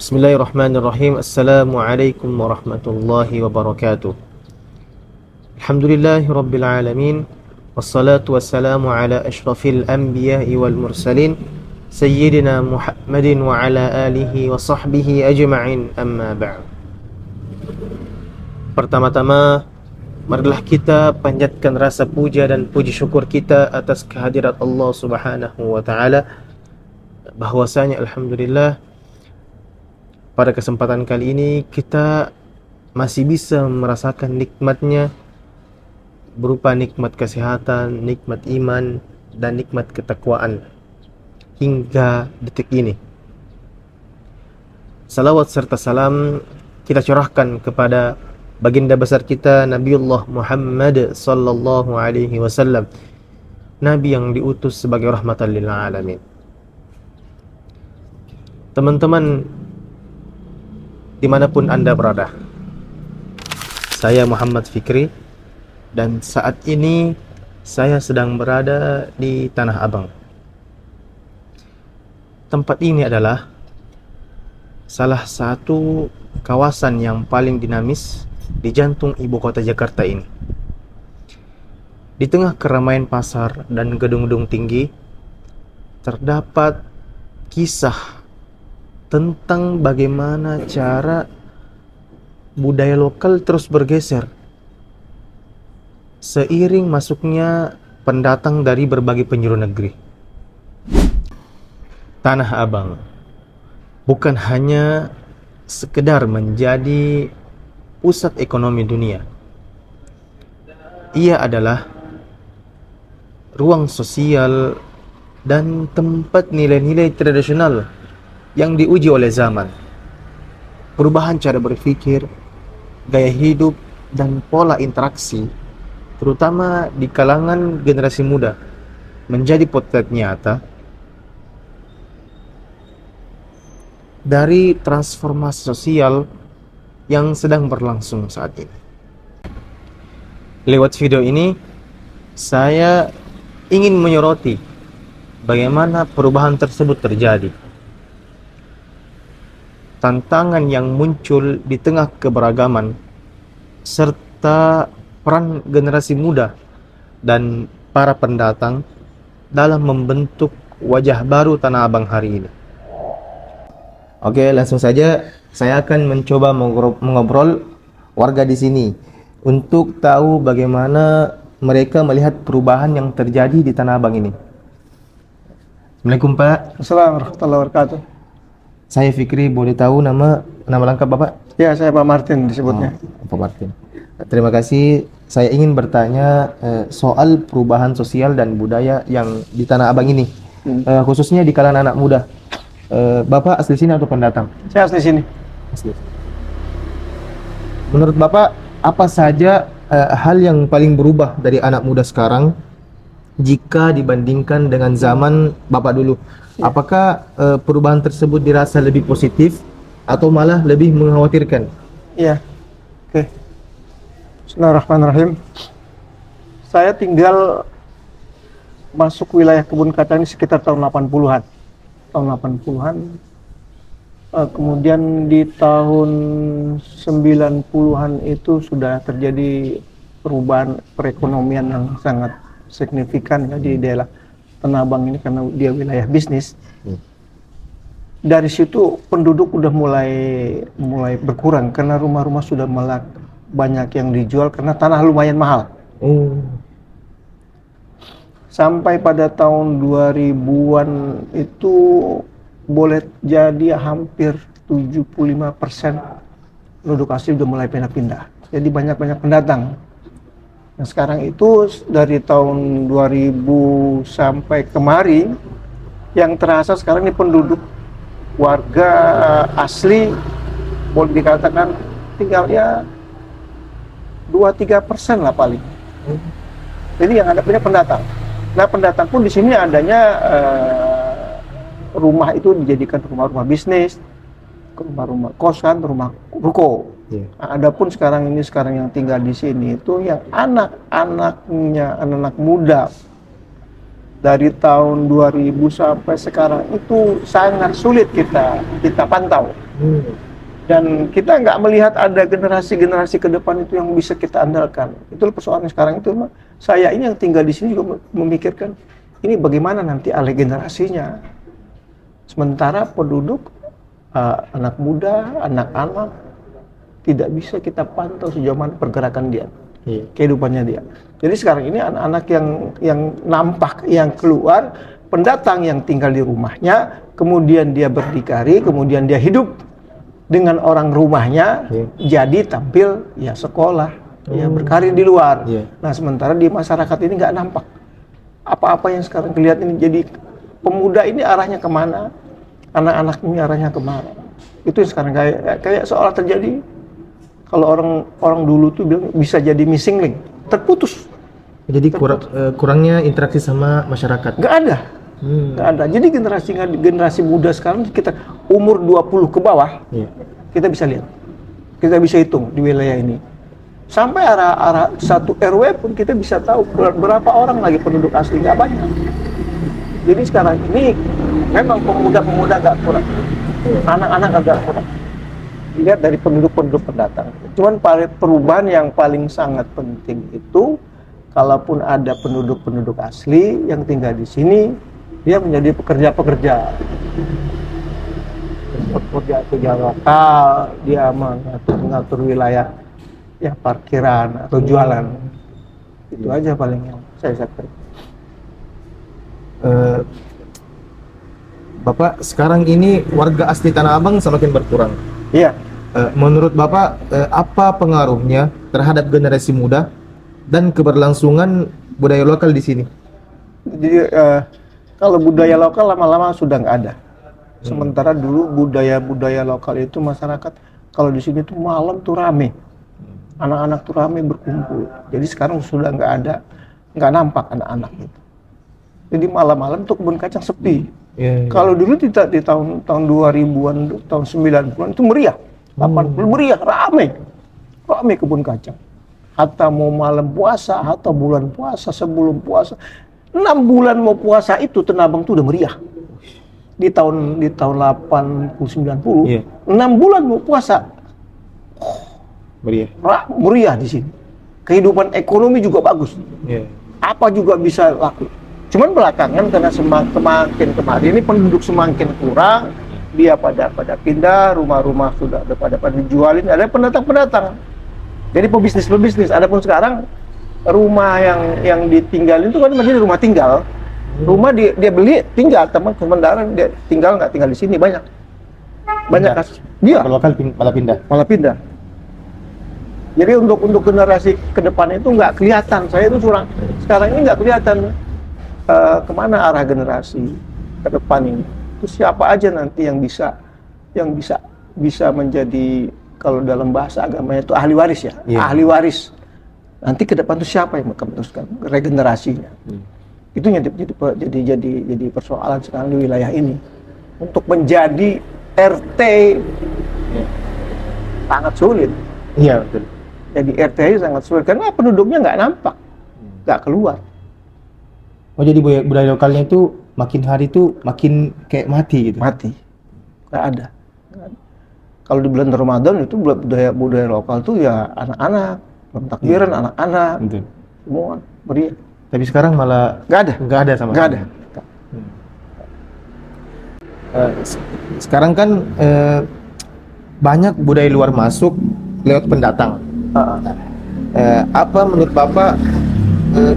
Bismillahirrahmanirrahim. Assalamualaikum warahmatullahi wabarakatuh. Alhamdulillahi rabbil alamin. Wassalatu wassalamu ala ashrafil anbiya'i wal mursalin Sayyidina Muhammadin wa ala alihi wa sahbihi ajma'in, amma ba'd. Pertama-tama, marilah kita panjatkan rasa puja dan puji syukur kita atas kehadirat Allah subhanahu wa ta'ala, bahwasanya alhamdulillah pada kesempatan kali ini kita masih bisa merasakan nikmatnya, berupa nikmat kesehatan, nikmat iman, dan nikmat ketakwaan hingga detik ini. Salawat serta salam kita curahkan kepada baginda besar kita Nabiullah Muhammad sallallahu alaihi wasallam, Nabi yang diutus sebagai rahmatan lil alamin. Teman-teman dimanapun Anda berada, saya Muhammad Fikri, dan saat ini saya sedang berada di Tanah Abang. Tempat ini adalah salah satu kawasan yang paling dinamis di jantung ibu kota Jakarta ini. Di tengah keramaian pasar dan gedung-gedung tinggi, terdapat kisah tentang bagaimana cara budaya lokal terus bergeser seiring masuknya pendatang dari berbagai penjuru negeri. Tanah Abang bukan hanya sekedar menjadi pusat ekonomi dunia. Ia adalah ruang sosial dan tempat nilai-nilai tradisional yang diuji oleh zaman. Perubahan cara berpikir, gaya hidup, dan pola interaksi, terutama di kalangan generasi muda, menjadi potret nyata dari transformasi sosial yang sedang berlangsung saat ini. Lewat video ini, saya ingin menyoroti bagaimana perubahan tersebut terjadi, tantangan yang muncul di tengah keberagaman, serta peran generasi muda dan para pendatang dalam membentuk wajah baru Tanah Abang hari ini. Oke, langsung saja saya akan mencoba mengobrol warga di sini untuk tahu bagaimana mereka melihat perubahan yang terjadi di Tanah Abang ini. Assalamualaikum Pak. Assalamualaikum warahmatullahi wabarakatuh. Saya Fikri, boleh tahu nama lengkap Bapak? Ya, saya Pak Martin disebutnya. Pak Martin. Terima kasih. Saya ingin bertanya soal perubahan sosial dan budaya yang di Tanah Abang ini, khususnya di kalangan anak muda. Bapak asli sini atau pendatang? Saya asli sini. Asli. Menurut Bapak, apa saja hal yang paling berubah dari anak muda sekarang jika dibandingkan dengan zaman Bapak dulu? Apakah perubahan tersebut dirasa lebih positif atau malah lebih mengkhawatirkan? Iya. Oke. Bismillahirrahmanirrahim. Saya tinggal masuk wilayah Kebun Kacang ini sekitar tahun 80-an. Tahun 80-an. Kemudian di tahun 90-an itu sudah terjadi perubahan perekonomian yang sangat signifikan ya, di daerah Tanah Abang ini karena dia wilayah bisnis. Dari situ penduduk udah mulai berkurang karena rumah-rumah sudah banyak yang dijual karena tanah lumayan mahal. Sampai pada tahun 2000-an itu boleh jadi hampir 75% penduduk asli udah mulai pindah-pindah. Jadi banyak pendatang. Nah, sekarang itu dari tahun 2000 sampai kemarin yang terasa sekarang ini penduduk warga asli boleh dikatakan tinggal ya 2-3% lah paling. Jadi yang ada banyak pendatang. Nah, pendatang pun di sini adanya rumah itu dijadikan rumah-rumah bisnis, rumah-rumah kosan, rumah ruko. Nah, adapun sekarang yang tinggal di sini itu yang anak-anaknya, anak-anak muda dari tahun 2000 sampai sekarang itu sangat sulit kita pantau. Dan kita nggak melihat ada generasi-generasi ke depan itu yang bisa kita andalkan. Itu persoalan sekarang itu. Saya ini yang tinggal di sini juga memikirkan ini bagaimana nanti alih generasinya. Sementara penduduk anak muda, anak-anak tidak bisa kita pantau sejauh mana pergerakan dia, kehidupannya dia. Jadi sekarang ini anak-anak yang nampak, yang keluar, pendatang yang tinggal di rumahnya, kemudian dia berdikari, kemudian dia hidup dengan orang rumahnya, jadi tampil ya sekolah, ya berkarir di luar. Nah sementara di masyarakat ini nggak nampak apa-apa yang sekarang kelihatan ini. Jadi pemuda ini arahnya kemana, anak-anak ini arahnya kemana? Itu yang sekarang kayak seolah terjadi. Kalau orang dulu tuh bilang bisa jadi missing link, terputus. Jadi kurangnya interaksi sama masyarakat. Nggak ada. Nggak ada. Jadi generasi muda sekarang kita umur 20 ke bawah, kita bisa lihat, kita bisa hitung di wilayah ini. Sampai arah satu RW pun kita bisa tahu berapa orang lagi penduduk asli, nggak banyak. Jadi sekarang ini memang pemuda-pemuda agak kurang, anak-anak agak kurang. Dilihat dari penduduk-penduduk pendatang. Cuman perubahan yang paling sangat penting itu, kalaupun ada penduduk-penduduk asli yang tinggal di sini, dia menjadi pekerja-pekerja lokal, dia mengatur wilayah, ya parkiran atau jualan. Itu aja paling yang saya sampaikan. Bapak, sekarang ini warga asli Tanah Abang semakin berkurang. Iya. Menurut Bapak, apa pengaruhnya terhadap generasi muda dan keberlangsungan budaya lokal di sini? Jadi kalau budaya lokal lama-lama sudah nggak ada. Sementara dulu budaya lokal itu masyarakat kalau di sini tuh malam tuh rame, anak-anak tuh rame berkumpul. Jadi sekarang sudah nggak ada, nggak nampak anak-anak itu. Jadi malam-malam tuh kebun kacang sepi. Kalau dulu di tahun 2000-an, tahun 90-an itu meriah, 80 meriah, rame kebun kacang. Hatta mau malam puasa, hatta bulan puasa, sebelum puasa, 6 bulan mau puasa itu Tanah Abang tuh udah meriah. Di tahun 80 90, 6 bulan mau puasa, meriah di sini. Kehidupan ekonomi juga bagus. Apa juga bisa laku. Cuman belakangan karena semakin kemarin ini penduduk semakin kurang, dia pada pindah, rumah-rumah sudah pada dijualin, ada pendatang. Jadi pebisnis. Adapun sekarang rumah yang ditinggalin itu kan masih rumah tinggal. Rumah dia beli tinggal, teman sementara dia nggak tinggal di sini, banyak kasus. Dia lokal malah pindah. Jadi untuk generasi ke depan itu nggak kelihatan. Saya itu sekarang ini nggak kelihatan kemana arah generasi ke depan ini. Itu siapa aja nanti yang bisa menjadi, kalau dalam bahasa agamanya itu ahli waris ya. Ahli waris. Nanti ke depan itu siapa yang akan meneruskan regenerasinya? Itu jadi persoalan sekarang di wilayah ini. Untuk menjadi RT sangat sulit. Iya, betul. Jadi RT sangat sulit karena penduduknya nggak nampak, nggak keluar. Oh, jadi budaya lokalnya itu makin hari itu makin kayak mati gitu. Mati. Nggak ada. Kalau di bulan Ramadan itu budaya lokal tuh ya anak-anak, takbiran anak-anak. Betul. Semua meriah. Tapi sekarang malah nggak ada sama sekali. Sekarang kan banyak budaya luar masuk lewat pendatang. Apa menurut Bapak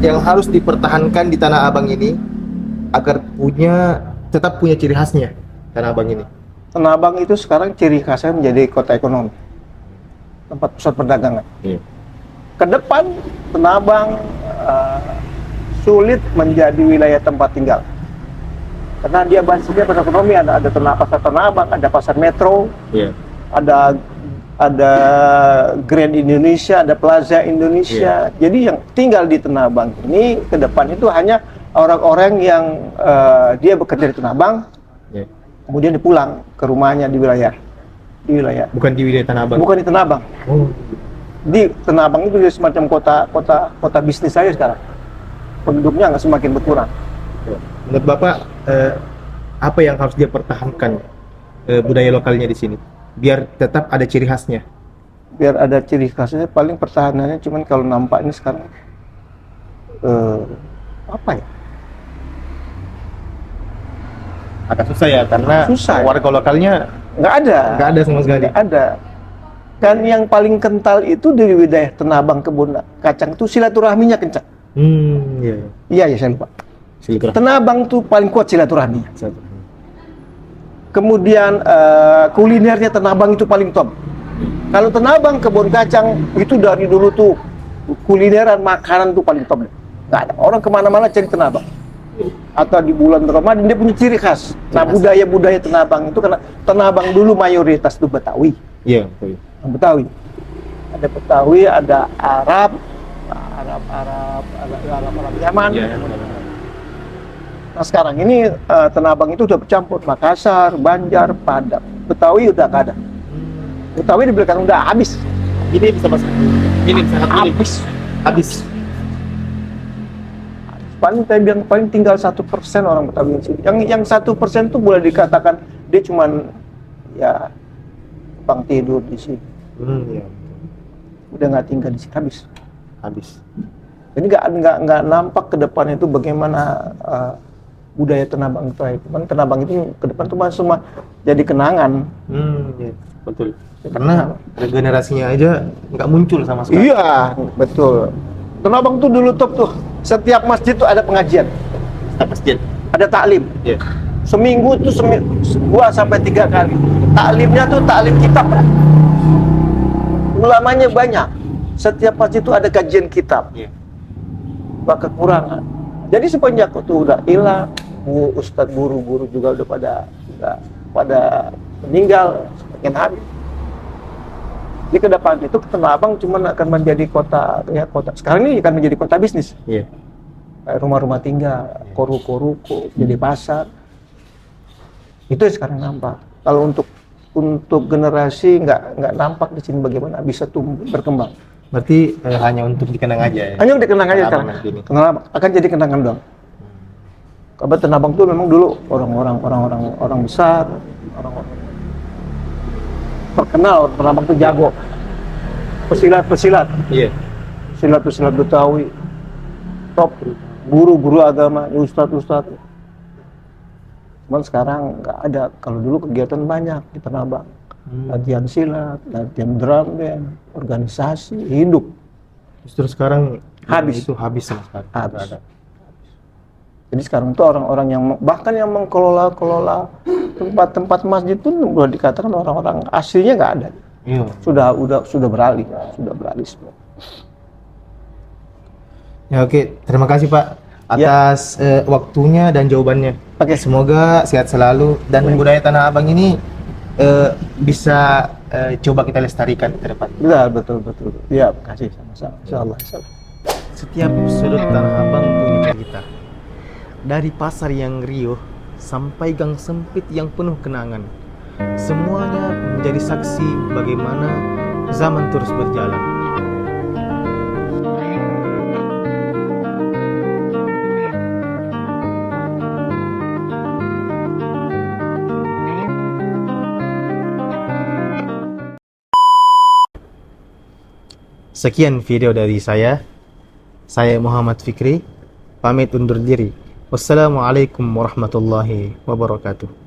yang harus dipertahankan di Tanah Abang ini agar tetap punya ciri khasnya Tanah Abang ini? Tanah Abang itu sekarang ciri khasnya menjadi kota ekonomi, tempat pusat perdagangan. Ke depan Tanah Abang sulit menjadi wilayah tempat tinggal karena dia basisnya perekonomian. Ada pasar Tanah Abang, ada pasar Metro, ada Grand Indonesia, ada Plaza Indonesia. Jadi yang tinggal di Tanah Abang ini ke depan itu hanya orang-orang yang dia bekerja di Tanah Abang, kemudian dipulang ke rumahnya di wilayah. Bukan di wilayah Tanah Abang. Bukan di Tanah Abang. Di Tanah Abang itu semacam kota bisnis saja sekarang. Penduduknya nggak semakin berkurang. Menurut Bapak, apa yang harus dia pertahankan budaya lokalnya di sini, biar tetap ada ciri khasnya? Biar ada ciri khasnya, paling pertahanannya cuman kalau nampaknya sekarang apa ya? Agak susah ya, karena Susah ya. warga lokalnya Nggak ada sama sekali. nggak ada. Kan yang paling kental itu di wilayah Tenabang Kebun Kacang itu silaturahminya kencang. Iya. Iya ya, saya lupa. Silaturahmi. Tenabang tuh paling kuat silaturahminya. Kemudian kulinernya Tenabang itu paling top. Kalau Tenabang Kebun Kacang itu dari dulu tuh kulineran makanan tuh paling top. Nggak ada orang kemana-mana cari Tenabang. Atau di bulan Ramadan dia punya ciri khas. Nah, budaya-budaya Tenabang itu karena Tenabang dulu mayoritas itu Betawi. Iya, betul. Betawi. Ada Betawi, ada Arab, Arab Yaman. Iya. Nah, sekarang ini Tenabang itu udah bercampur Makassar, Banjar, Padang. Betawi udah nggak ada. Betawi di belakang udah habis. Ini bisa masuk. Ini sangat minim. Habis. Paling saya bilang paling tinggal 1% orang Betawi di sini. Yang 1% itu boleh dikatakan dia cuman ya bang tidur di sini. Iya. Udah nggak tinggal di sini, habis. Jadi nggak nampak ke depan itu bagaimana budaya Tenabang itu. Cuman Tenabang itu ke depan tuh cuma jadi kenangan. Iya, betul. Karena regenerasinya aja nggak muncul sama sekali. Iya, betul. Tenabang tuh dulu top tuh. Setiap masjid tuh ada pengajian, Masjid. ada taklim. Iya. Seminggu tuh 2 sampai 3 kali. Taklimnya tuh taklim kitab. Ulamanya banyak. Setiap masjid itu ada kajian kitab. Iya. Nggak kekurangan. Jadi semenjak itu udah hilang, ustadz guru-guru juga udah pada meninggal, semakin habis. Di ke depan itu Tenabang cuma akan menjadi kota. Sekarang ini akan menjadi kota bisnis. Iya. Kayak rumah-rumah tinggal, koru-koru, jadi pasar. Itu yang sekarang nampak. Kalau untuk generasi nggak nampak di sini bagaimana bisa tumbuh berkembang. Berarti hanya untuk dikenang aja ya. Hanya dikenang aja Tenabang sekarang. nanti ini. Tenabang akan jadi kenangan dong. Karena Tenabang itu memang dulu orang besar, orang terkenal. Tenabang itu jago pesilat, Iya. silat Betawi, top, guru agama, ustadz. Cuman sekarang nggak ada. Kalau dulu kegiatan banyak di Tenabang. Latihan silat, latihan drum band, organisasi, hidup. Justru sekarang Habis. itu habis sama sekali. Habis. Nggak ada. Jadi sekarang tuh orang-orang yang bahkan yang mengelola tempat-tempat masjid itu boleh dikatakan orang-orang aslinya nggak ada. Iya. Sudah beralih semua. Ya oke, terima kasih Pak atas waktunya dan jawabannya. Oke. Semoga sehat selalu dan budaya Tanah Abang ini bisa coba kita lestarikan ke depan. Betul. Ya, kasih sama-sama. Insyaallah. Setiap sudut Tanah Abang punya cerita. Dari pasar yang riuh sampai gang sempit yang penuh kenangan. Semuanya menjadi saksi bagaimana zaman terus berjalan. Sekian video dari saya. Saya Muhammad Fikri, pamit undur diri. Wassalamualaikum warahmatullahi wabarakatuh.